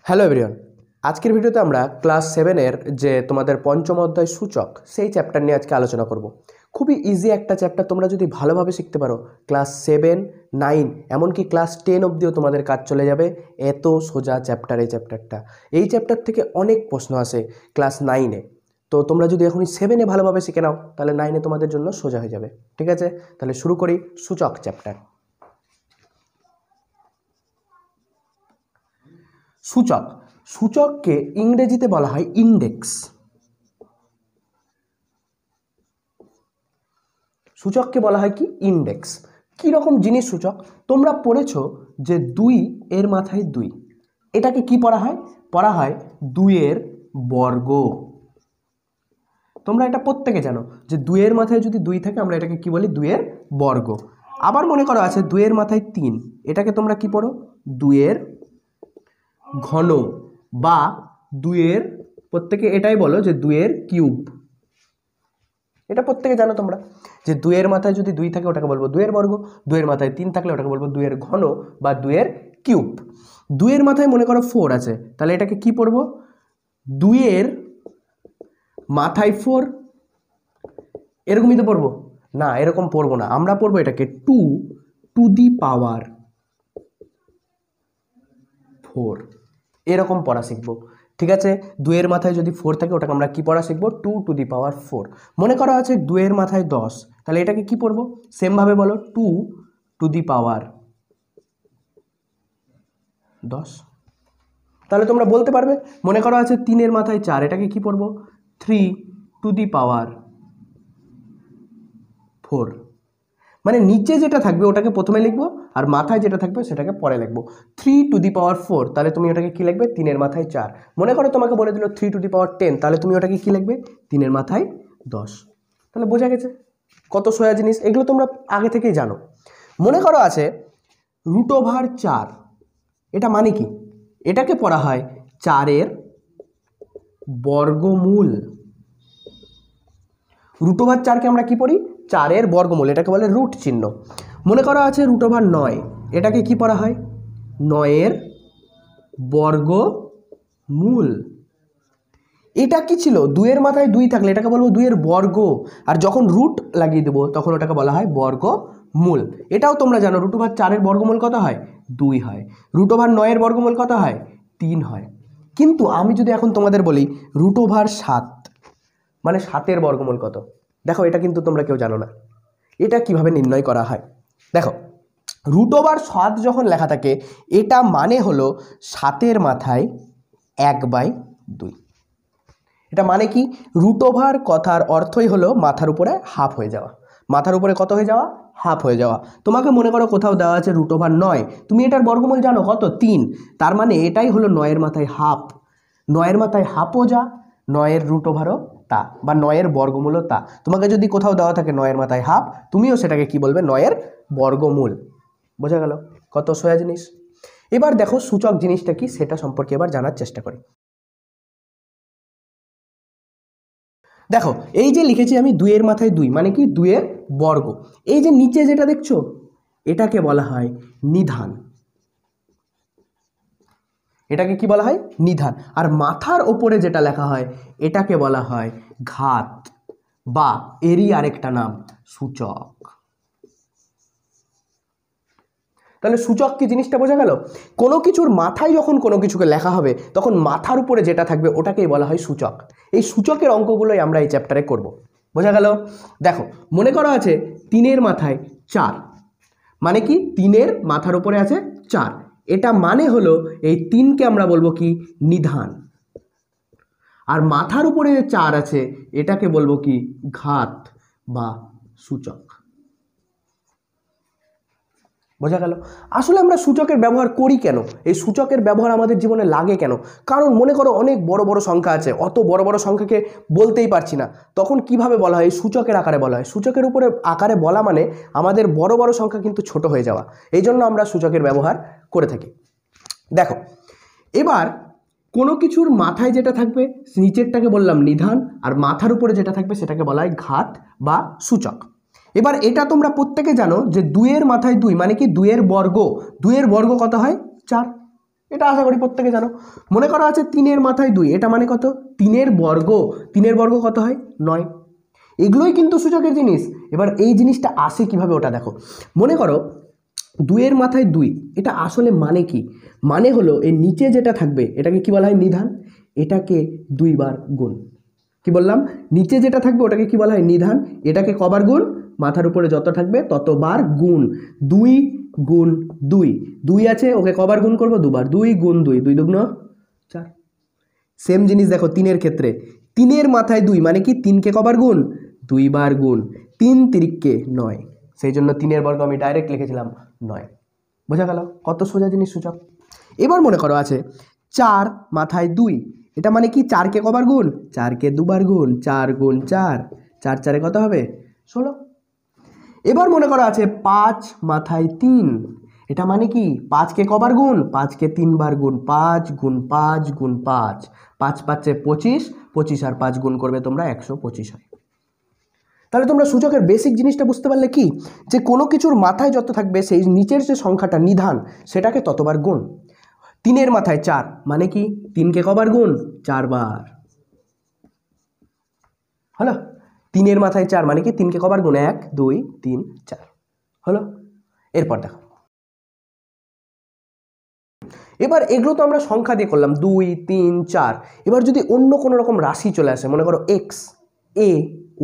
Hello everyone, আজকের ভিডিওতে আমরা ক্লাস 7-এর যে তোমাদের পঞ্চম অধ্যায় সূচক সেই চ্যাপ্টার নিয়ে আজকে আলোচনা করব। খুবই ইজি একটা চ্যাপ্টার, তোমরা যদি ভালোভাবে শিখতে পারো ক্লাস 7, 9 এমনকি ক্লাস 10 অবধিও তোমাদের কাজ চলে যাবে। এত সোজা চ্যাপ্টার এই চ্যাপ্টারটা। এই চ্যাপ্টার থেকে অনেক প্রশ্ন আসে ক্লাস 9-এ, তো তোমরা যদি এখনই 7-এ ভালোভাবে শিখে নাও তাহলে 9-এ তোমাদের জন্য সোজা হয়ে যাবে। ঠিক আছে, তাহলে শুরু করি সূচক চ্যাপ্টার। সূচক, সূচককে ইংরেজিতে বলা হয় ইন্ডেক্স। সূচককে বলা হয় কি ইন্ডেক্স। কি রকম জিনিস সূচক? তোমরা পড়েছো যে 2 এর মাথায় 2, এটাকে কি পড়া হয়? পড়া হয় 2 এর বর্গ। তোমরা এটা প্রত্যেকে জানো যে 2 এর মাথায় যদি 2 থাকে আমরা এটাকে কি বলি? 2 এর বর্গ। আবার মনে করো আছে 2 এর মাথায় 3, এটাকে তোমরা কি পড়ো? 2 এর ঘন, বা 2 এর, প্রত্যেকে এটাই বলো যে 2 এর কিউব। এটা প্রত্যেকে জানো তোমরা যে 2 এর মাথায় যদি 2 থাকে ওটাকে বলবো 2 এর বর্গ, 2 এর মাথায় 3 থাকলে ওটাকে বলবো 2 এর ঘন বা 2 এর কিউব। 2 এর মাথায় মনে করো 4 আছে, তাহলে এটাকে কি পড়বো? 2 এর মাথায় 4, এরকমই তো পড়বো না? এরকম পড়বো না, আমরা পড়বো এটাকে 2 টু দি পাওয়ার 4, এরকম পড়া শিখবো। ঠিক আছে, 2 এর মাথায় যদি 4 থাকে ওটাকে আমরা কি পড়া শিখবো? 2 টু দি পাওয়ার 4। মনে করা আছে 2 এর মাথায় 10, তাহলে এটাকে কি পড়বো? সেমভাবে বলো 2 টু দি পাওয়ার 10। তাহলে তোমরা বলতে পারবে। মনে করা আছে 3 এর মাথায় 4, এটাকে কি পড়বো? 3 টু দি পাওয়ার 4। মানে নিচে যেটা থাকবে ওটাকে প্রথমে লিখবো আর মাথায় যেটা থাকবে সেটাকে পরে লিখবো। 3 টু দি পাওয়ার 4, তাহলে তুমি ওটাকে কি লিখবে? 3 এর মাথায় 4। মনে করো তোমাকে বলে দিল 3 টু দি পাওয়ার 10, তাহলে তুমি ওটাকে কি লিখবে? 3 এর মাথায় 10। তাহলে বোঝা গেছে কত সোজা জিনিস, এগুলো তোমরা আগে থেকেই জানো। মনে করো আছে √4, এটা মানে কি? এটাকে পড়া হয় 4 এর বর্গমূল। √4 কে আমরা কি পড়ি? 4 এর বর্গমূল, এটাকে বলে রুট চিহ্ন। মনে করা আছে √9, এটাকে কি পড়া হয়? 9 এর বর্গমূল। এটা কি ছিল? 2 এর মাথায় 2 থাকলে এটাকে বলবো 2 এর বর্গ, আর যখন রুট লাগিয়ে দেবো তখন ওটাকে বলা হয় বর্গমূল। এটাও তোমরা জানো √4 এর বর্গমূল কত হয়? 2 হয়। √9 এর বর্গমূল কত হয়? 3 হয়। কিন্তু আমি যদি এখন তোমাদের বলি √7, মানে 7 এর বর্গমূল কত? দেখো এটা কিন্তু তোমরা কেউ জানো না। এটা কিভাবে নির্ণয় করা হয়? দেখো √7 যখন লেখা থাকে এটা মানে হলো 7 এর মাথায় 1/2। এটা মানে কি? √ওভার কথার অর্থই হলো মাথার উপরে হাফ হয়ে যাওয়া। মাথার উপরে কত হয়ে যাওয়া? হাফ হয়ে যাওয়া। তোমাকে মনে করো কোথাও দেওয়া আছে √9, তুমি এটার বর্গমূল জানো কত? 3। তার মানে এটাই হলো 9 এর মাথায় হাফ। 9 এর মাথায় হাফও যা, 9 এর √ওভারও তা, বা 9 এর বর্গমূলও তা। তোমাকে যদি কোথাও দেওয়া থাকে 9 এর মাথায় হাফ, তুমিও সেটাকে কি বলবে? 9 এর বর্গমূল। বোঝা গেল কত সোজা জিনিস? এবার দেখো সূচক জিনিসটা কি সেটা সম্পর্কে এবার জানার চেষ্টা করি। দেখো এই যে লিখেছি আমি 2 এর মাথায় 2, মানে কি? 2 এর বর্গ। এই যে নিচে যেটা দেখছো এটাকে বলা হয় নিধান। এটাকে কি বলা হয়? নিধান। আর মাথার ওপরে যেটা লেখা হয় এটাকে বলা হয় ঘাত, বা এরই আরেকটা নাম সূচক। তাহলে সূচক কি জিনিসটা বোঝা গেল? কোনো কিছুর মাথায় যখন কোনো কিছুকে লেখা হবে তখন মাথার উপরে যেটা থাকবে ওটাকেই বলা হয় সূচক। এই সূচকের অঙ্কগুলোই আমরা এই চ্যাপ্টারে করব। বোঝা গেল? দেখো মনে করা আছে 3 এর মাথায় 4, মানে কি? 3 এর মাথার উপরে আছে 4, এটা মানে হলো এই 3কে আমরা বলবো কি? নিধান। আর মাথার উপরে যে 4 আছে এটাকে বলবো কি? ঘাত বা সূচক। বোঝা গেল? আসলে আমরা সূচকের ব্যবহার করি কেন? এই সূচকের ব্যবহার আমাদের জীবনে লাগে কেন? কারণ মনে করো অনেক বড় বড় সংখ্যা আছে, অত বড় বড় সংখ্যাকে বলতেই পারছি না, তখন কিভাবে বলা হয়? সূচকের আকারে বলা হয়। সূচকের উপরে আকারে বলা মানে আমাদের বড় বড় সংখ্যা কিন্তু ছোট হয়ে যাওয়া, এই জন্য আমরা সূচকের ব্যবহার করে থাকি। দেখো এবার কোনো কিছুর মাথায় যেটা থাকবে নিচেরটাকে বললাম নিধান, আর মাথার উপরে যেটা থাকবে সেটাকে বলা হয় ঘাত বা সূচক। এবার এটা তোমরা প্রত্যেকে জানো যে 2 এর মাথায় 2, মানে কি? 2 এর বর্গ। 2 এর বর্গ কত হয়? 4। এটা আশা করি প্রত্যেকে জানো। মনে করা আছে 3 মাথায় 2, এটা মানে কত? 3 বর্গ, 3 বর্গ কত হয়? 9। এগুলোই কিন্তু সূচকের জিনিস। এবার এই জিনিসটা আসে কিভাবে ওটা দেখো। মনে করো 2 মাথায় 2, এটা আসলে মানে কি? মানে হলো এর নিচে যেটা থাকবে এটাকে কি বলা হয়? নিধান। এটাকে 2 বার গুণ। কি বললাম? নিচে যেটা থাকবে ওটাকে কি বলা হয়? নিধান। এটাকে কবার গুণ? মাথার উপরে যত থাকবে ততবার গুণ। 2 গুণ 2, 2 আছে, ওকে কবার গুণ করবো? 2 বার। 2 গুণ 2, 2 দুগুণ 4। সেম জিনিস দেখো 3 ক্ষেত্রে, 3 মাথায় 2 মানে কি? 3কে কবার গুণ? 2 বার গুণ। 3 তিরিককে 9, সেই জন্য 3 বর্গ আমি ডাইরেক্ট লিখেছিলাম 9। বোঝা গেল? কত সোজা জিনিস সূচক। এবার মনে করো আছে 4 মাথায় 2, এটা মানে কি? 4কে কবার গুণ? 4কে 2 বার গুণ। 4 গুণ 4, 4 4 কত হবে? 16। এবার মনে করা আছে 5 মাথায় 3, এটা মানে কি? 5কে কবার গুণ? 5কে 3 বার গুণ। 5 গুণ 5 গুণ 5, 5 5 25, 25 আর 5 গুণ করবে তোমরা, 125 হয়। তাহলে তোমরা সূচকের বেসিক জিনিসটা বুঝতে পারলে কি, যে কোনো কিছুর মাথায় যত থাকবে সেই নিচের যে সংখ্যাটা নিধান সেটাকে ততবার গুণ। 3 মাথায় 4 মানে কি? 3কে কবার গুণ? 4 বার। হলো? 3 মাথায় 4 মানে কি? 3কে কবার গুণ? 1 2 3 4। হলো? এরপর দেখো, এবার এগুলো তো আমরা সংখ্যা দিয়ে করলাম 2 3 4। এবার যদি অন্য কোনো রকম রাশি চলে আসে, মনে করো এক্স, এ,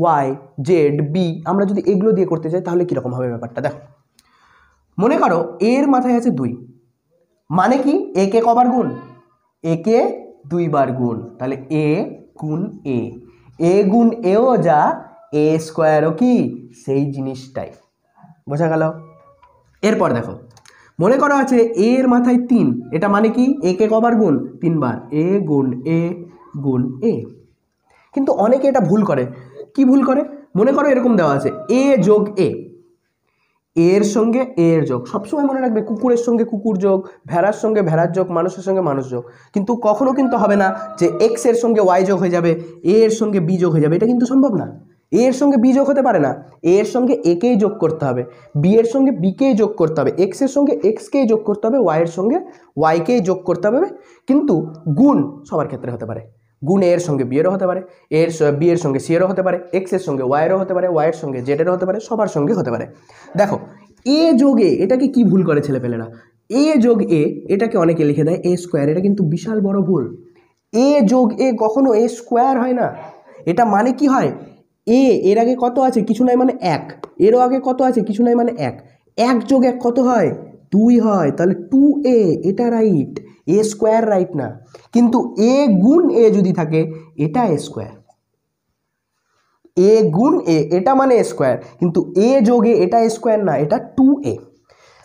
ওয়াই, জেড, বি, আমরা যদি এগুলো দিয়ে করতে চাই তাহলে কীরকম হবে ব্যাপারটা দেখো। মনে করো এর মাথায় আছে 2, মানে কি? এ কে কবার গুণ? এ কে 2 বার গুণ। তাহলে এ গুণ এ গুণ এও যা, এ স্কোয়ারও কি সেই জিনিসটাই। বোঝা গেল? এরপর দেখো, মনে করা আছে এর মাথায় 3, এটা মানে কি? এ কে কবার গুণ? 3 বার। এ গুণ এ গুণ এ। কিন্তু অনেকে এটা ভুল করে। কি ভুল করে? মনে করো এরকম দেওয়া আছে এ যোগ এ, এর সঙ্গে এর যোগ। সবসময় মনে রাখবে কুকুরের সঙ্গে কুকুর যোগ, ভেড়ার সঙ্গে ভেড়ার যোগ, মানুষের সঙ্গে মানুষ যোগ। কিন্তু কখনো কিন্তু হবে না যে এক্স এর সঙ্গে ওয়াই যোগ হয়ে যাবে, এ এর সঙ্গে বি যোগ হয়ে যাবে, এটা কিন্তু সম্ভব না। এ এর সঙ্গে বি যোগ হতে পারে না, এ এর সঙ্গে এ কেই যোগ করতে হবে, বি এর সঙ্গে বি কেই যোগ করতে হবে, এক্স এর সঙ্গে এক্স কেই যোগ করতে হবে, ওয়াই এর সঙ্গে ওয়াই কেই যোগ করতে হবে। কিন্তু গুণ সবার ক্ষেত্রে হতে পারে। গুণ এর সঙ্গে বি এরও হতে পারে, এর বি এর সঙ্গে সি এরও হতে পারে, এক্স এর সঙ্গে ওয়াই এরও হতে পারে, ওয়াই এর সঙ্গে জেড এরও হতে পারে, সবার সঙ্গে হতে পারে। দেখো এ যোগ এ, এটাকে কি ভুল করে ছেলেপেলেরা? এ যোগ এ, এটাকে অনেকে লিখে দেয় এ স্কোয়ার। এটা কিন্তু বিশাল বড় ভুল। এ যোগ এ কখনো এ স্কোয়ার হয় না। এটা মানে কি হয়? এর আগে কত আছে? কিছু নাই মানে 1। এরও আগে কত আছে? কিছু নাই মানে 1। 1 যোগ 1 কত হয়? 2 হয়। তাহলে 2a, এটা রাইট। এ স্কোয়ার রাইট না। কিন্তু এ গুণ এ যদি থাকে, এটা এ স্কোয়ার। এ গুণ এ, এটা মানে এ স্কোয়ার। কিন্তু এ যোগ এ, এটা এ স্কোয়ার না, এটা 2a।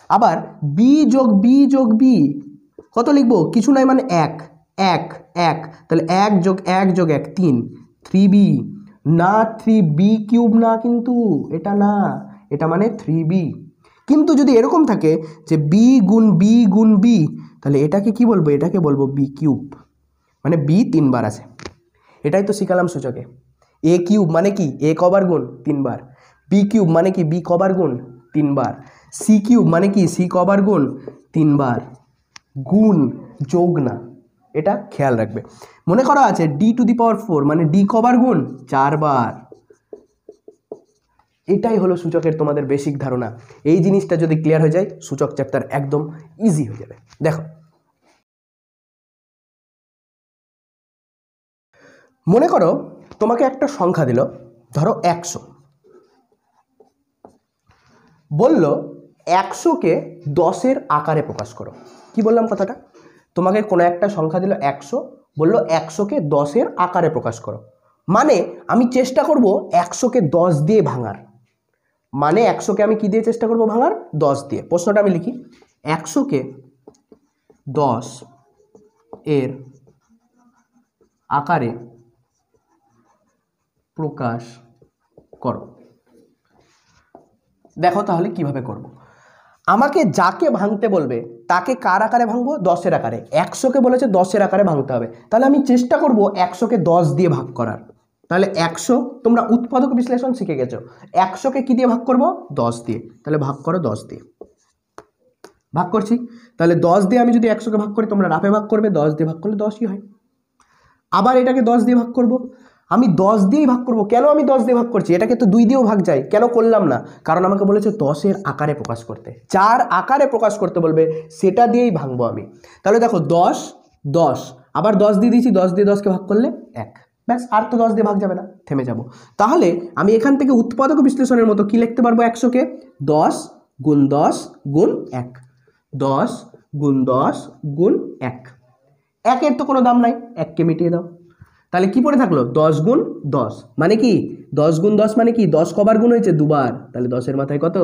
আবার বি যোগ বি যোগ বি কত লিখবো? কিছু নাই মানে 1 1 1। তাহলে 1 যোগ 1 যোগ 1 3, 3b না, 3b কিউব না, কিন্তু এটা না, এটা মানে 3b। কিন্তু যদি এরকম থাকে যে বি গুণ বি গুণ বি, তাহলে এটাকে কি বলবো? এটাকে বলবো বি কিউব, মানে বি 3 বার আছে। এটাই তো শিখালাম সূচকে। এ কিউব মানে কি? এ কবার গুণ? 3 বার। বি কিউব মানে কি? বি কবার গুণ? 3 বার। সি কিউব মানে কি? সি কবার গুণ? 3 বার। গুণ, যোগ না, এটা খেয়াল রাখবে। মনে করা আছে ডি টু দি পাওয়ার 4 মানে ডি কবার গুণ? 4 বার। এটাই হলো সূচকের তোমাদের বেসিক ধারণা। এই জিনিসটা যদি ক্লিয়ার হয়ে যায়, সূচক চ্যাপ্টার একদম ইজি হয়ে যাবে। দেখো, মনে করো তোমাকে একটা সংখ্যা দিল, ধরো 100, বলল 100কে 10-এর আকারে প্রকাশ করো। কি বললাম কথাটা? তোমাকে কোনো একটা সংখ্যা দিল 100, বলল 100কে 10-এর আকারে প্রকাশ করো। মানে আমি চেষ্টা করব 100কে 10 দিয়ে ভাঙার। মানে 100কে আমি কি দিয়ে চেষ্টা করব ভাঙার? 10 দিয়ে। প্রশ্নটা আমি লিখি, 100কে 10 এর আকারে প্রকাশ করো। দেখো তাহলে কিভাবে করব। আমাকে যাকে ভাঙতে বলবে তাকে কার আকারে ভাঙবো? 10-এর আকারে। 100কে বলেছে 10-এর আকারে ভাঙতে হবে, তাহলে আমি চেষ্টা করব 100কে 10 দিয়ে ভাগ করার। তাহলে 100, তোমরা উৎপাদক বিশ্লেষণ শিখে গেছো, 100কে কি দিয়ে ভাগ করব? 10 দিয়ে। তাহলে ভাগ করো 10 দিয়ে। ভাগ করছি, তাহলে 10 দিয়ে আমি যদি 100কে ভাগ করি, তোমরা রাফে ভাগ করবে, 10 দিয়ে ভাগ করলে 10ই হয়। আবার এটাকে 10 দিয়ে ভাগ করব, আমি 10 দিয়েই ভাগ করব। কেন আমি 10 দিয়ে ভাগ করছি? এটাকে তো 2 দিয়েও ভাগ যায়, কেন করলাম না? কারণ আমাকে বলেছে 10-এর আকারে প্রকাশ করতে, যার আকারে প্রকাশ করতে বলবে সেটা দিয়েই ভাঙবো আমি। তাহলে দেখো 10 10, আবার 10 দিয়ে দিয়েছি, 10 দিয়ে 10কে ভাগ করলে 1, ব্যাস, আর তো 10 দিয়ে ভাগ যাবে না, থেমে যাব। তাহলে আমি এখান থেকে উৎপাদক বিশ্লেষণের মতো কি লিখতে পারবো 100কে? 10 গুণ 10 গুণ 1, 10 গুণ 10 গুণ 1। 1-এর তো কোনো দাম নাই, 1কে মিটিয়ে দাও। তাহলে কি পড়ে থাকলো? 10 গুণ 10 মানে কি? 10 গুণ 10 মানে কি? 10 কবার গুণ হয়েছে? 2 বার, তাহলে 10-এর মাথায় কত?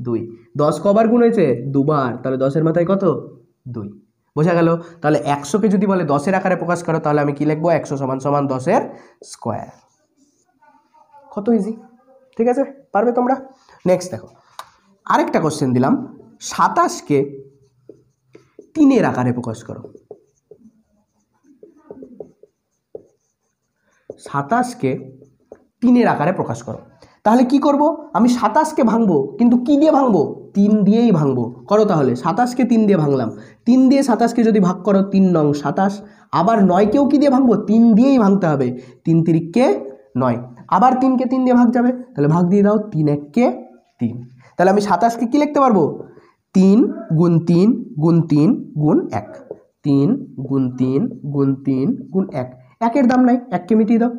2। 10 কবার গুণ হয়েছে? 2 বার, তাহলে 10-এর মাথায় কত? 2। বোঝা গেল? তাহলে 100কে যদি বলে 10-এর আকারে প্রকাশ করো, তাহলে আমি কি লিখবো? 100 সমান সমান 10-এর স্কোয়ার। কত ইজি, ঠিক আছে? পারবে তোমরা? নেক্সট দেখো, আরেকটা কোশ্চেন দিলাম, 27কে 3-এর আকারে প্রকাশ করো। 27কে 3-এর আকারে প্রকাশ করো। তাহলে কি করব? আমি 27কে ভাঙবো, কিন্তু কি দিয়ে ভাঙবো? 3 দিয়েই ভাঙবো। করো তাহলে, 27কে 3 দিয়ে ভাঙলাম, 3 দিয়ে 27কে যদি ভাগ করো, 3 নং 27। আবার 9কেও কি দিয়ে ভাঙবো? 3 দিয়েই ভাঙতে হবে, 3 তিরিককে 9। আবার 3কে 3 দিয়ে ভাগ যাবে, তাহলে ভাগ দিয়ে দাও, 3 1কে 3। তাহলে আমি 27কে কি লিখতে পারবো? 3 গুণ 3 গুণ 3 গুণ 1, 3 গুণ 3 গুণ 3 গুণ 1। 1-এর দাম নাই, 1কে মিটিয়ে দাও।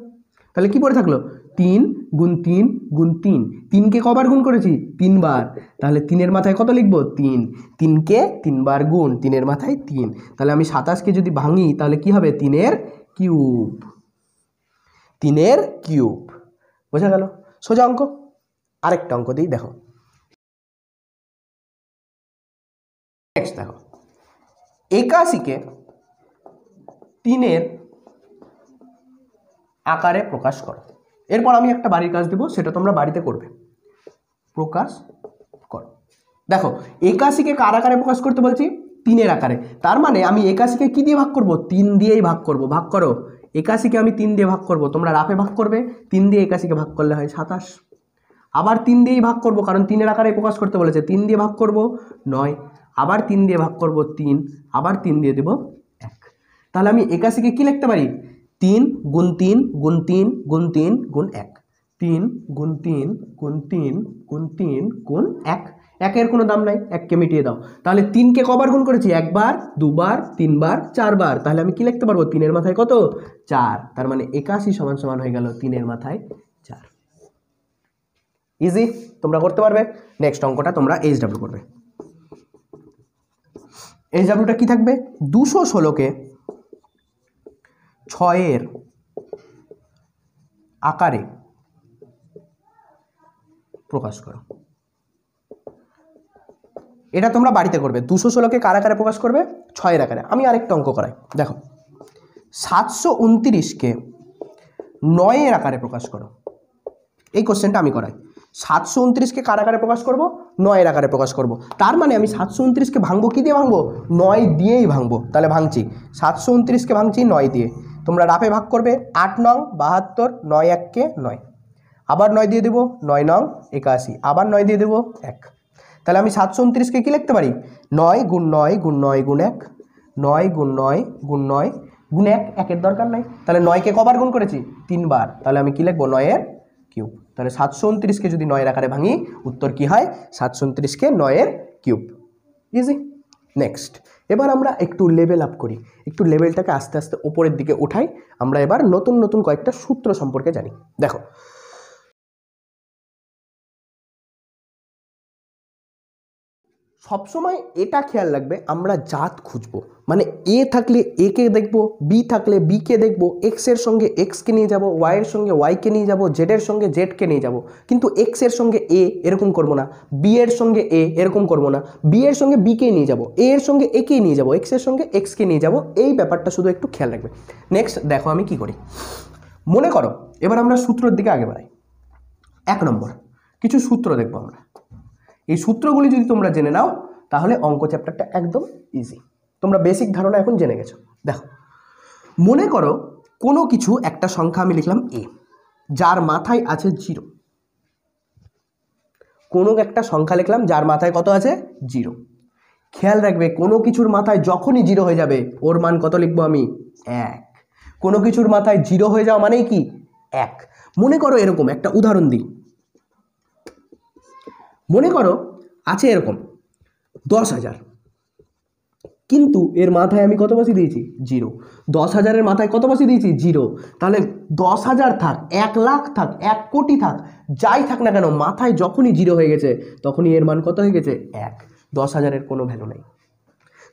তাহলে কি পড়ে থাকলো? 3 গুণ 3 গুণ 3। 3কে কবার গুণ করেছি? 3 বার, তাহলে 3-এর মাথায় কত লিখবো? 3। 3কে 3 বার গুণ, 3-এর মাথায় 3। তাহলে আমি 27কে যদি ভাঙি, তাহলে কি হবে? 3-এর কিউব। 3-এর কিউব। বোঝা গেল? সোজা অঙ্ক। আরেকটা অঙ্ক দিই, দেখো। নেক্সট দেখো, 81কে 3-এর আকারে প্রকাশ করো। এরপর আমি একটা বাড়ির কাজ দেবো, সেটা তোমরা বাড়িতে করবে। প্রকাশ করো। দেখো, 81কে কার আকারে প্রকাশ করতে বলছি? 3-এর আকারে। তার মানে আমি 81কে কি দিয়ে ভাগ করব? 3 দিয়েই ভাগ করব। ভাগ করো, 81কে আমি 3 দিয়ে ভাগ করব। তোমরা রাফে ভাগ করবে, 3 দিয়ে 81কে ভাগ করলে হয় 27। আবার 3 দিয়েই ভাগ করব, কারণ 3-এর আকারে প্রকাশ করতে বলেছে। 3 দিয়ে ভাগ করব 9, আবার 3 দিয়ে ভাগ করব 3, আবার 3 দিয়ে দেব 1। তাহলে আমি 81কে কি লিখতে পারি? 3 গুণ 3 গুণ 3 গুণ 3 গুণ 1, 3 গুণ 3 গুণ 3 গুণ 3 গুণ 1। 1-এর কোনো দাম নাই, 1কে মিটিয়ে দাও। তাহলে 3কে কবার গুণ করেছি? 1 বার, 2 বার, 3 বার, 4 বার। তাহলে আমি কি লিখতে পারবো? 3-এর মাথায় কত? 4। তার মানে 81 সমান সমান হয়ে গেল 3-এর মাথায় 4। ইজি, তোমরা করতে পারবে। নেক্সট অঙ্কটা তোমরা এইচডব্লিউ করবে। এইচডব্লিউটা কি থাকবে? 216কে 6-এর আকারে প্রকাশ করো। এটা তোমরা বাড়িতে করবে। 216কে কার আকারে প্রকাশ করবে? 6-এর আকারে। আমি আরেকটা অঙ্ক করাই, দেখো। 729কে 9-এর আকারে প্রকাশ করো। এই কোশ্চেনটা আমি করাই। 729কে কার আকারে প্রকাশ করব? 9-এর আকারে প্রকাশ করব। তার মানে আমি 729কে ভাঙবো কি দিয়ে ভাঙবো? 9 দিয়েই ভাঙবো। তাহলে ভাঙছি, 729কে ভাঙছি 9 দিয়ে। তোমরা রাফে ভাগ করবে, 8 নং 72, 9 1কে 9, আবার 9 দিয়ে দেবো, 9 নং 81, আবার 9 দিয়ে দেবো 1। তাহলে আমি 729কে কি লিখতে পারি? 9 গুণ 9 গুণ 9 গুণ 1, 9 গুণ 9 গুণ 9 গুণ 1। 1-এর দরকার নাই, তাহলে 9কে কবার গুণ করেছি? 3 বার। তাহলে আমি কি লিখবো? 9-এর কিউব। তাহলে 729কে যদি 9-এর আকারে ভাঙি, উত্তর কি হয়? 729কে 9-এর কিউব। ইজি। নেক্সট, এবার আমরা একটু লেভেল আপ করি, একটু লেভেলটাকে আস্তে আস্তে উপরের দিকে উঠাই। আমরা এবার নতুন নতুন কয়েকটা সূত্র সম্পর্কে জানি। দেখো, সবসময় এটা খেয়াল রাখবে, আমরা জাত খুঁজবো, মানে এ থাকলে এ কে দেখবো, বি থাকলে বি কে দেখবো, এক্স এর সঙ্গে এক্স কে নিয়ে যাবো, ওয়াই এর সঙ্গে ওয়াই কে নিয়ে যাবো, জেড এর সঙ্গে জেড কে নিয়ে যাবো। কিন্তু এক্স এর সঙ্গে এ এরকম করবো না, বি এর সঙ্গে এ এরকম করবো না, বি এর সঙ্গে বি কে নিয়ে যাবো, এ এর সঙ্গে এ কে নিয়ে যাবো, এক্স এর সঙ্গে এক্স কে নিয়ে যাবো। এই ব্যাপারটা শুধু একটু খেয়াল রাখবে। নেক্সট দেখো আমি কি করি। মনে করো এবার আমরা সূত্রের দিকে আগে বাড়াই। 1 নম্বর কিছু সূত্র দেখবো আমরা। এই সূত্রগুলি যদি তোমরা জেনে নাও, তাহলে অঙ্ক চ্যাপ্টারটা একদম ইজি। তোমরা বেসিক ধারণা এখন জেনে গেছো। দেখো, মনে করো কোনো কিছু একটা সংখ্যা আমি লিখলাম এ, যার মাথায় আছে 0। কোনো একটা সংখ্যা লিখলাম যার মাথায় কত আছে? 0। খেয়াল রাখবে কোনো কিছুর মাথায় যখনই জিরো হয়ে যাবে ওর মান কত লিখবো আমি? 1। কোনো কিছুর মাথায় জিরো হয়ে যাওয়া মানেই কি? 1। মনে করো এরকম একটা উদাহরণ দিই। মনে করো আছে এরকম 10,000, কিন্তু এর মাথায় আমি কত বসিয়ে দিয়েছি? 0। 10,000-এর মাথায় কত বসিয়ে দিয়েছি? 0। তাহলে 10,000 থাক, 1,00,000 থাক, 1 কোটি থাক, যাই থাক না কেন, মাথায় যখনই 0 হয়ে গেছে তখনই এর মান কত হয়ে গেছে? 1। 10,000-এর কোনো ভ্যালু নেই।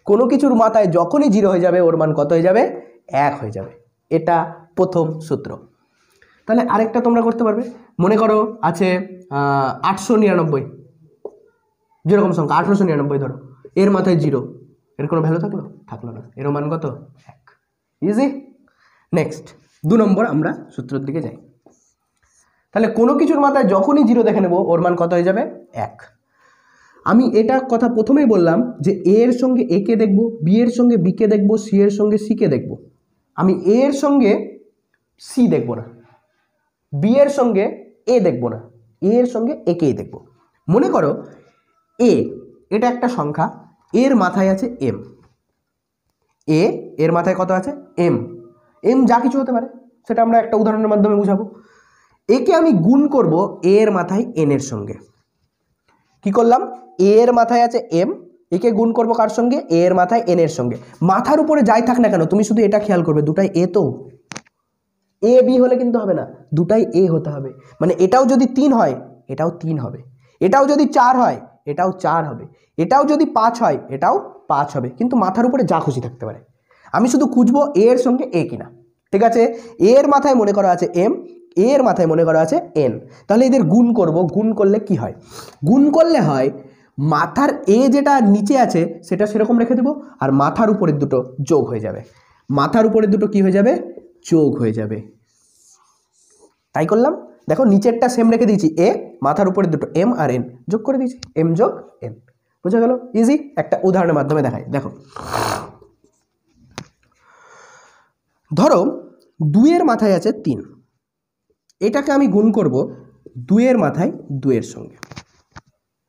কোনো কিছুর মাথায় যখনই 0 হয়ে যাবে ওর মান কত হয়ে যাবে? 1 হয়ে যাবে। এটা প্রথম সূত্র। তাহলে আরেকটা তোমরা করতে পারবে। মনে করো আছে 899, যেরকম সংখ্যা 899 ধরো, এর মাথায় 0, এর কোনো ভ্যালু থাকলো না, এর মান কত? 1। ইজি। নেক্সট 2 নম্বর আমরা সূত্রের দিকে যাই। তাহলে কোনো কিছুর মাথায় যখনই 0 দেখে নেব ওর মান কত হয়ে যাবে? 1। আমি এটা কথা প্রথমেই বললাম যে এ এর সঙ্গে এ কে দেখব, বি এর সঙ্গে বি কে দেখব, সি এর সঙ্গে সি কে দেখব। আমি এ এর সঙ্গে সি দেখব না, বি এর সঙ্গে এ দেখব না, এ এর সঙ্গে এ কেই দেখব। মনে করো এ, এটা একটা সংখ্যা, এর মাথায় আছে এম। এর মাথায় কত আছে? এম। এম যা কিছু হতে পারে, সেটা আমরা একটা উদাহরণের মাধ্যমে বুঝাবো। একে আমি গুণ করব এর মাথায় এন এর সঙ্গে। কি করলাম? এর মাথায় আছে এম, একে গুণ করব কার সঙ্গে? এর মাথায় এন এর সঙ্গে। মাথার উপরে যাই থাক না কেন তুমি শুধু এটা খেয়াল করবে, দুটাই এ, তো এ বি হলে কিন্তু হবে না, দুটাই এ হতে হবে। মানে এটাও যদি 3 হয় এটাও 3 হবে, এটাও যদি 4 হয় এটাও 4 হবে, এটাও যদি 5 হয় এটাও 5 হবে, কিন্তু মাথার উপরে যা খুশি থাকতে পারে। আমি শুধু খুঁজবো এর সঙ্গে এ কিনা। ঠিক আছে, এর মাথায় মনে করা আছে এম, এর মাথায় মনে করা আছে এন। তাহলে এদের গুণ করব। গুণ করলে কি হয়? গুণ করলে হয় মাথার এ যেটা নিচে আছে সেটা সেরকম রেখে দেবো, আর মাথার উপরের দুটো যোগ হয়ে যাবে। মাথার উপরের দুটো কি হয়ে যাবে? যোগ হয়ে যাবে। তাই করলাম। দেখো নিচেরটা সেম রেখে দিয়েছি এ, মাথার উপরে দুটো এম আর এন যোগ করে দিয়েছি, এম যোগ এন। বুঝা গেল? ইজি। একটা উদাহরণের মাধ্যমে দেখাই। দেখো ধরো 2 এর মাথায় আছে 3, এটাকে আমি গুণ করব 2 এর মাথায় 2 এর সঙ্গে।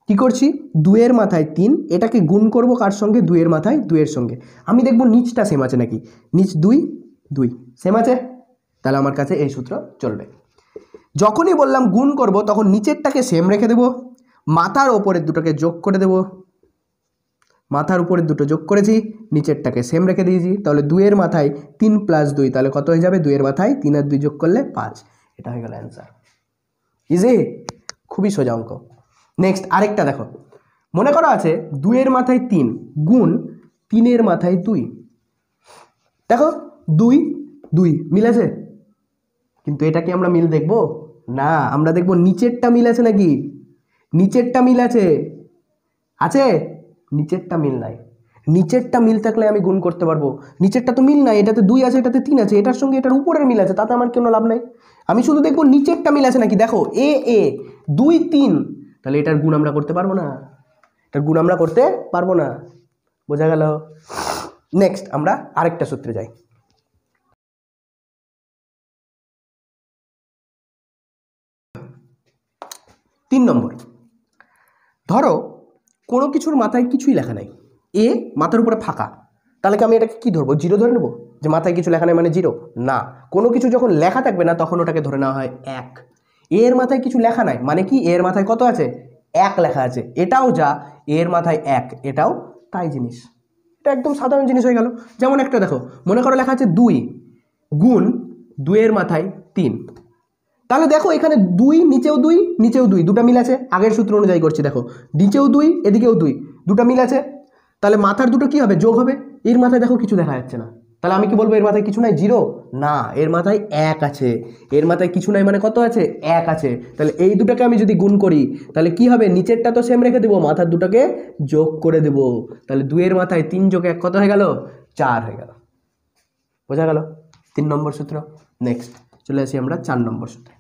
কি করছি? 2 এর মাথায় 3, এটাকে গুণ করব কার সঙ্গে? 2 এর মাথায় 2 এর সঙ্গে। আমি দেখব নিচটা সেম আছে নাকি। নিচ 2 2 সেম আছে, তাহলে আমার কাছে এই সূত্র চলবে। যখনই বললাম গুণ করব তখন নিচেরটাকে সেম রেখে দেব, মাথার ওপরের দুটোকে যোগ করে দেব। মাথার উপরের দুটো যোগ করেছি, নিচেরটাকে সেম রেখে দিয়েছি। তাহলে 2 এর মাথায় 3 + 2, তাহলে কত হয়ে যাবে? 2 এর মাথায় 3 আর 2 যোগ করলে 5। এটা হয়ে গেল অ্যান্সার। ইজি, খুবই সোজা অঙ্ক। নেক্সট আরেকটা দেখো। মনে করা আছে 2 এর মাথায় 3 গুণ 3 এর মাথায় 2। দেখো 2 2 মিল আছে, কিন্তু এটা কি আমরা মিল দেখব না? আমরা দেখব নিচেরটা মিল আছে নাকি। নিচেরটা মিল আছে, আছে? নিচেরটা মিল নাই। নিচেরটা মিল থাকলে আমি গুণ করতে পারবো, নিচেরটা তো মিল নাই, এটাতে 2 আছে, এটাতে 3 আছে, এটার সঙ্গে এটার উপরের মিল আছে, তাতে আমার কোনো লাভ নাই। আমি শুধু দেখবো নিচেরটা মিল আছে নাকি। দেখো এ এ 2 3, তাহলে এটার গুণ আমরা করতে পারবো না, এটার গুণ আমরা করতে পারবো না। বোঝা গেল? নেক্সট আমরা আরেকটা সূত্রে যাই। তিন নম্বর, ধরো কোনো কিছুর মাথায় কিছুই লেখা নাই, এ মাথার উপরে ফাঁকা, তাহলে কি আমি এটাকে কি ধরবো? 0 ধরে নেবো, যে মাথায় কিছু লেখা নেই মানে 0? না, কোনো কিছু যখন লেখা থাকবে না তখন ওটাকে ধরে নেওয়া হয় 1। এর মাথায় কিছু লেখা নাই মানে কি? এর মাথায় কত আছে? 1 লেখা আছে। এটাও যা, এর মাথায় 1, এটাও তাই জিনিস। এটা একদম সাধারণ জিনিস হয়ে গেল। যেমন একটা দেখো, মনে করো লেখা আছে 2 গুণ 2 এর মাথায় 3। তাহলে দেখো এখানে 2 নিচেও 2 নিচেও 2, দুটো মিল আছে। আগের সূত্র অনুযায়ী করছি, দেখো নিচেও 2 এদিকেও 2, দুটো মিল আছে। তাহলে মাথার দুটো কি হবে? যোগ হবে। এর মাথায় দেখো কিছু দেখা যাচ্ছে না, তাহলে আমি কি বলবো? এর মাথায় কিছু নাই, 0? না, এর মাথায় 1 আছে। এর মাথায় কিছু নাই মানে কত আছে? 1 আছে। তাহলে এই দুটোকে আমি যদি গুণ করি তাহলে কি হবে? নিচেরটা তো সেম রেখে দেবো, মাথার দুটোকে যোগ করে দেব। তাহলে 2 এর মাথায় 3 যোগ 1 কত হয়ে গেল? 4 হয়ে গেল। বোঝা গেল? 3 নম্বর সূত্র। নেক্সট চলে আসি আমরা 4 নম্বর সূত্রে।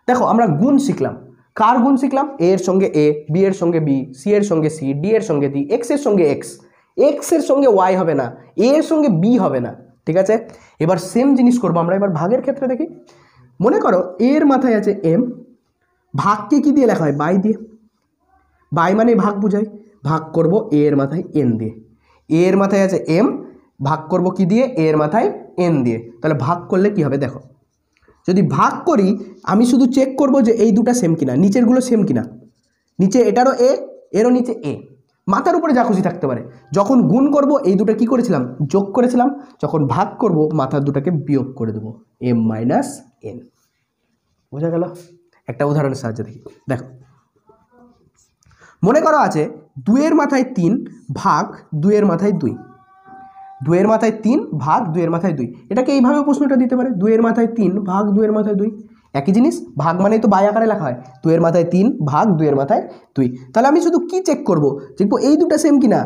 দেখো আমরা গুণ শিখলাম। কার গুণ শিখলাম? এ এর সঙ্গে এ, বি এর সঙ্গে বি, সি এর সঙ্গে সি, ডি এর সঙ্গে ডি, এক্স এর সঙ্গে এক্স। এক্স এর সঙ্গে ওয়াই হবে না, এ এর সঙ্গে বি হবে না। ঠিক আছে, এবার সেম জিনিস করবো আমরা। এবার ভাগের ক্ষেত্রে দেখি। মনে করো এর মাথায় আছে এম, ভাগকে কি দিয়ে লেখা হয়? বাই দিয়ে। বাই মানে ভাগ বুঝায়। ভাগ করব এ এর মাথায় এন দিয়ে, এ এর মাথায় আছে এম, ভাগ করব কি দিয়ে, এ এর মাথায় এন দিয়ে। তাহলে ভাগ করলে কি হবে দেখো, যদি ভাগ করি আমি শুধু চেক করব যে এই দুটো সেম কিনা, নিচেরগুলো সেম কিনা, নিচে এটারও এ, এরও নিচে এ, মাথার উপরে যা খুশি থাকতে পারে। যখন গুণ করব এই দুটো কি করেছিলাম, যোগ করেছিলাম, যখন ভাগ করব মাথার দুটাকে বিয়োগ করে দেবো, এম মাইনাস এন। বোঝা গেল? একটা উদাহরণের সাহায্যে দেখি। দেখো, মনে করো আছে 2 এর মাথায় 3 ভাগ 2 এর মাথায় 2, 2 এর মাথায় 3 ভাগ 2 এর মাথায় 2। এটাকে এইভাবে প্রশ্নটা দিতে পারে, 2 এর মাথায় 3 ভাগ 2 এর মাথায় 2, একই জিনিস, ভাগ মানেই তো বাই আকারে লেখা হয়, 2 এর মাথায় 3 ভাগ 2 এর মাথায় 2। তাহলে আমি শুধু কি চেক করব, দেখবো এই দুটো সেম কিনা,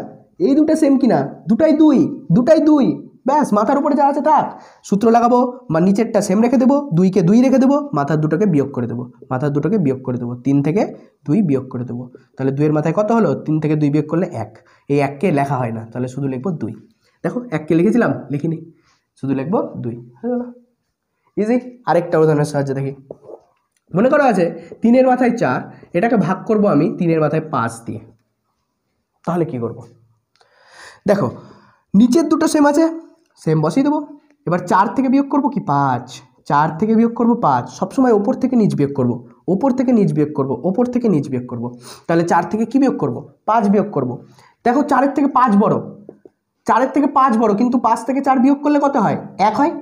এই দুটো সেম কিনা, দুটাই 2, দুটাই 2, ব্যাস, মাথার উপরে যা আছে থাক। সূত্র লাগাবো, নিচেরটা সেম রেখে দেবো, 2কে 2 রেখে দেবো, মাথার দুটোকে বিয়োগ করে দেবো, মাথার দুটোকে বিয়োগ করে দেবো, 3 থেকে 2 বিয়োগ করে দেবো। তাহলে 2 এর মাথায় কত হলো, 3 থেকে 2 বিয়োগ করলে 1, এই 1কে লেখা হয় না, তাহলে শুধু লিখবো 2। দেখো 1কে লিখেছিলাম, লিখিনি, শুধু লিখবো 2, হয়ে গেল, ইজি। আরেকটা উদাহরণের সাহায্যে দেখি। মনে করো আছে 3 এর মাথায় 4, এটাকে ভাগ করব আমি 3 এর মাথায় 5 দিয়ে। তাহলে কি করব, দেখো নিচের দুটো সেম আছে, সেম বসিয়ে দেবো। এবার 4 থেকে বিয়োগ করব কি 5, 4 থেকে বিয়োগ করব 5, সবসময় ওপর থেকে নিচ বিয়োগ করব, ওপর থেকে নিচ বিয়োগ করব, ওপর থেকে নিচ বিয়োগ করব। তাহলে 4 থেকে কি বিয়োগ করব, 5 বিয়োগ করব। দেখো 4 থেকে 5 বড়, 4 থেকে 5 বড়, কিন্তু 5 থেকে 4 বিয়োগ করলে কত হয়, 1 হয়।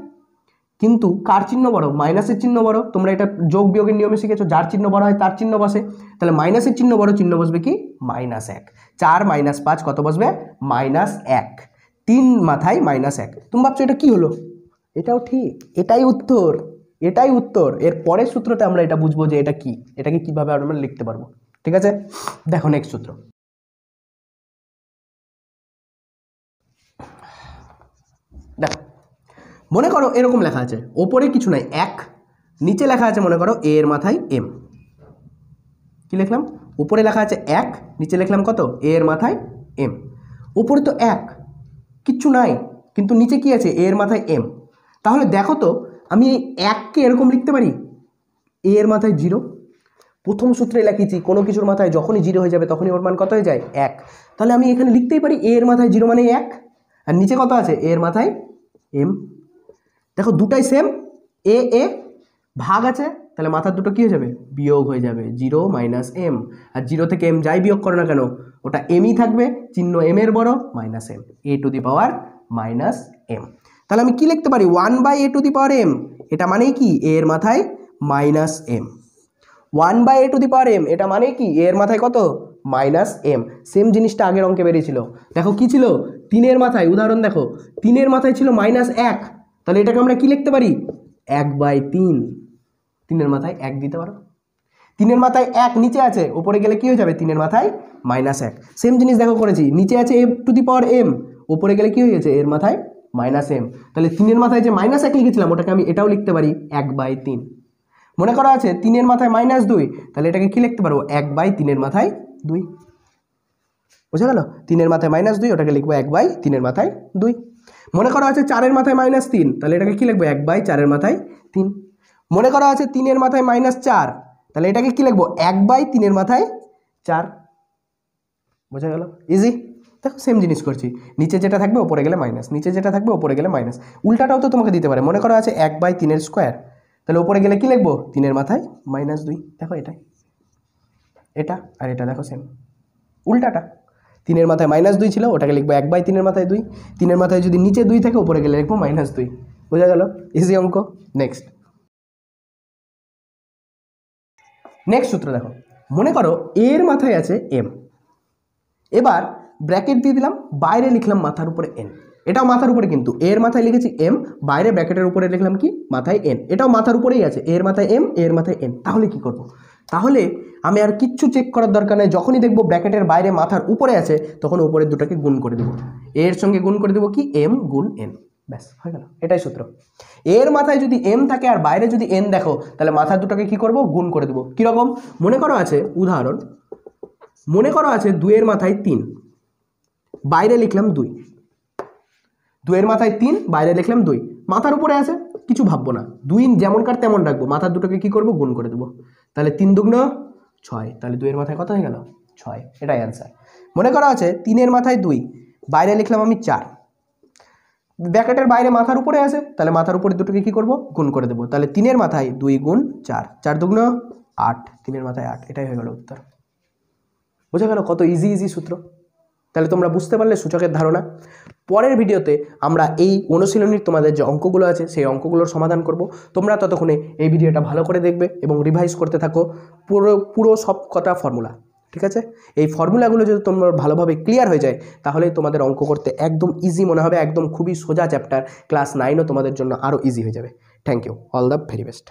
কিন্তু কার চিহ্ন বড়, মাইনাসের চিহ্ন বড়। তোমরা এটা যোগ বিয়োগের নিয়মে শিখেছো, যার চিহ্ন বড় হয় তার চিহ্ন বসে। তাহলে মাইনাসের চিহ্ন বড়, চিহ্ন বসবে কি, -1। 4 - 5 কত বসবে, -1। 3 মাথায় -1। তুমি ভাবছো এটা কি হলো, এটাও ঠিক, এটাই উত্তর, এটাই উত্তর। এর পরের সূত্রতে আমরা এটা বুঝবো যে এটা কি, এটাকে কিভাবে আমরা লিখতে পারবো। ঠিক আছে, দেখো নেক্সট সূত্র। দেখো, মনে করো এরকম লেখা আছে, ওপরে কিছু নাই 1, নিচে লেখা আছে মনে করো এ এর মাথায় এম। কি লিখলাম, উপরে লেখা আছে 1, নিচে লিখলাম কত, এ এর মাথায় এম। উপরে তো 1, কিচ্ছু নাই, কিন্তু নিচে কি আছে, এ এর মাথায় এম। তাহলে দেখো তো আমি এই 1কে এরকম লিখতে পারি, এ এর মাথায় 0। প্রথম সূত্রে লিখেছি কোনো কিছুর মাথায় যখনই 0 হয়ে যাবে তখনই ওর মান কত হয়ে যায়, 1। তাহলে আমি এখানে লিখতেই পারি এ এর মাথায় 0 মানে 1, আর নিচে কত আছে, এ এর মাথায় এম। দেখো দুটাই সেম, এ এ ভাগ আছে, তাহলে মাথার দুটো কি হয়ে যাবে, বিয়োগ হয়ে যাবে, 0 - m। আর 0 থেকে m যাই বিয়োগ করো না কেন ওটা mই থাকবে, চিহ্ন m এর বড়, -m, a⁻−m। তাহলে আমি কি লিখতে পারি, 1/a⁻m। এটা মানে কি, a এর মাথায় -m। 1/a⁻m এটা মানে কি, a এর মাথায় কত, -m। সেম জিনিসটা আগের অঙ্কে বেরিয়েছিল। দেখো কি ছিল, 3 এর মাথায়, উদাহরণ দেখো 3 এর মাথায় ছিল -1, তাহলে এটাকে আমরা কি লিখতে পারি, 1/3। 3 এর মাথায় 1 দিতে পারো, 3 এর মাথায় 1 নিচে আছে, উপরে গেলে কি হয়ে যাবে, 3 এর মাথায় -1। সেম জিনিস দেখো করেছি, নিচে আছে a⁻m, উপরে গেলে কি হয়ে গেছে, এর মাথায় -m। তাহলে 3 এর মাথায় যে -1 লিখেছিলাম ওটাকে আমি এটাও লিখতে পারি 1/3। মনে করা আছে 3 এর মাথায় -2, তাহলে এটাকে কি লিখতে পারবো, 1/3 এর মাথায় 2। বুঝা গেল, 3 এর মাথায় -2, ওটাকে লিখবো 1/3 এর মাথায় 2। মনে করা আছে 4 এর মাথায় -3, তাহলে এটাকে কি লিখবো, 1/4 এর মাথায় 3। মনে করা আছে 3 এর মাথায় -4, তাহলে এটাকে কি লিখবো, 1/3 এর মাথায় 4। বোঝা গেল, ইজি। দেখো সেম জিনিস করছি, নিচে যেটা থাকবে ওপরে গেলে মাইনাস, নিচে যেটা থাকবে ওপরে গেলে মাইনাস। উল্টাটাও তো তোমাকে দিতে পারে, মনে করা আছে 1/3 এর স্কোয়ার, তাহলে ওপরে গেলে কি লিখবো, 3 এর মাথায় -2। দেখো এটাই, এটা আর এটা দেখো সেম, উল্টাটা 3 এর মাথায় -2 ছিল, ওটাকে লিখবো 1/3 এর মাথায় 2। 3 এর মাথায় যদি নিচে 2 থাকে উপরে গেলে লিখবো -2। বোঝা গেল, ইজি অঙ্ক। নেক্সট সূত্র দেখো, মনে করো এর মাথায় আছে m, এবার ব্র্যাকেট দিয়ে দিলাম, বাইরে লিখলাম মাথার উপরে n। এটাও মাথার উপরে, কিন্তু এর মাথায় লিখেছি m, বাইরে ব্র্যাকেটের উপরে লিখলাম কি, মাথায় n। এটাও মাথার উপরেই আছে, এর মাথায় m, এর মাথায় n। তাহলে কি করব, তাহলে আমি আর কিচ্ছু চেক করার দরকার নেই, যখনই দেখবো ব্র্যাকেটের বাইরে মাথার উপরে আছে তখন উপরের দুটাকে গুণ করে দেবো, এর সঙ্গে গুণ করে দেবো কি, m গুণ n, ব্যাস হয়ে গেল, এটাই সূত্র। এর মাথায় যদি m থাকে আর বাইরে যদি n দেখো, তাহলে মাথার দুটাকে কি করব, গুণ করে দেবো। কিরকম, মনে করো আছে উদাহরণ, মনে করো আছে 2 এর মাথায় 3, বাইরে লিখলাম 2। 2 এর মাথায় 3, বাইরে লিখলাম 2, মাথার উপরে আছে, কিছু ভাববো না, 2 যেমনকার তেমন রাখবো, মাথার দুটোকে কি করব, গুণ করে দেবো। তাহলে 3 দুগুণ 6, তাহলে 2 এর মাথায় কত হয়ে গেল, 6। এটাই অ্যান্সার। মনে করা আছে 3-এর মাথায় 2, বাইরে লিখলাম আমি 4, ব্র্যাকেটের বাইরে মাথার উপরে আছে, তাহলে মাথার উপরে দুটোকে কী করবো, গুণ করে দেবো। তাহলে 3-এর মাথায় 2 গুণ 4, 4 দুগুণ 8, 3-এর মাথায় 8, এটাই হয়ে গেল উত্তর। বোঝা গেল কত ইজি সূত্র? তাহলে তোমরা বুঝতে পারলে সূচকের ধারণা। পরের ভিডিওতে আমরা এই অনুশীলনীর তোমাদের যে অঙ্কগুলো আছে সেই অঙ্কগুলোর সমাধান করব। তোমরা ততক্ষণে এই ভিডিওটা ভালো করে দেখবে এবং রিভাইজ করতে থাকো পুরো সব কটা ফর্মুলা, ঠিক আছে? এই ফর্মুলাগুলো যদি তোমরা ভালোভাবে ক্লিয়ার হয়ে যায় তাহলে তোমাদের অঙ্ক করতে একদম ইজি মনে হবে, একদম খুবই সোজা চ্যাপ্টার। ক্লাস 9ও তোমাদের জন্য আরও ইজি হয়ে যাবে। Thank you, all the very best.